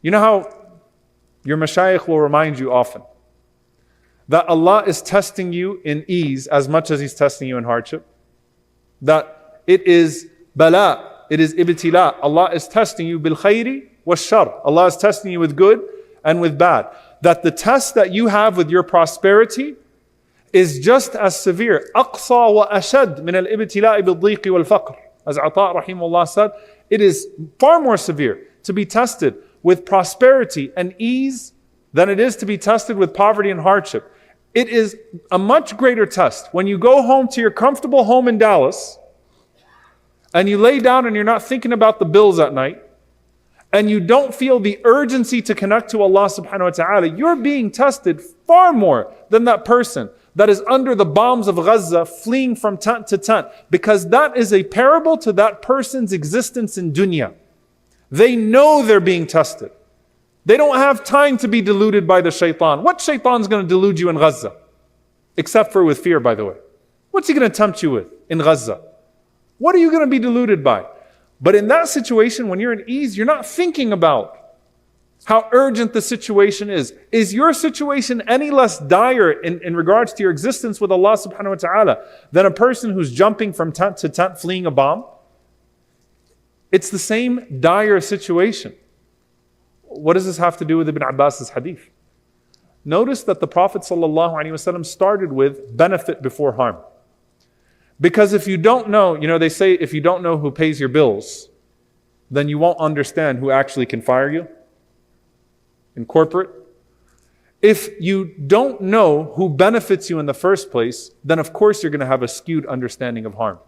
You know how your mashayikh will remind you often that Allah is testing you in ease as much as He's testing you in hardship? That it is bala, it is ibtila. Allah is testing you bil khayri wa shar. Allah is testing you with good and with bad. That the test that you have with your prosperity is just as severe. Aqsa wa ashad min al-ibtila'i bil-dhiqi wal-faqr. As Ata rahimahullah said, it is far more severe to be tested with prosperity and ease than it is to be tested with poverty and hardship. It is a much greater test when you go home to your comfortable home in Dallas and you lay down and you're not thinking about the bills at night and you don't feel the urgency to connect to Allah subhanahu wa ta'ala. You're being tested far more than that person that is under the bombs of Gaza fleeing from tent to tent, because that is a parable to that person's existence in dunya. They know they're being tested. They don't have time to be deluded by the shaitan. What shaitan's going to delude you in Gaza? Except for with fear, by the way. What's he going to tempt you with in Gaza? What are you going to be deluded by? But in that situation, when you're in ease, you're not thinking about how urgent the situation is. Is your situation any less dire in regards to your existence with Allah subhanahu wa ta'ala than a person who's jumping from tent to tent fleeing a bomb? It's the same dire situation. What does this have to do with Ibn Abbas's hadith? Notice that the Prophet ﷺ started with benefit before harm. Because if you don't know, they say if you don't know who pays your bills, then you won't understand who actually can fire you in corporate. If you don't know who benefits you in the first place, then of course you're going to have a skewed understanding of harm.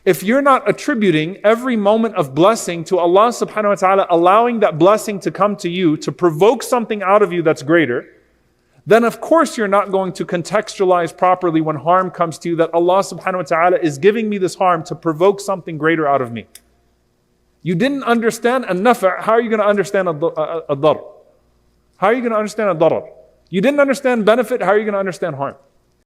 If you're not attributing every moment of blessing to Allah subhanahu wa ta'ala, allowing that blessing to come to you to provoke something out of you that's greater, then of course you're not going to contextualize properly when harm comes to you that Allah subhanahu wa ta'ala is giving me this harm to provoke something greater out of me. You didn't understand an-nafa', how are you going to understand ad-dar? How are you going to understand ad-darar? You didn't understand benefit, how are you going to understand harm?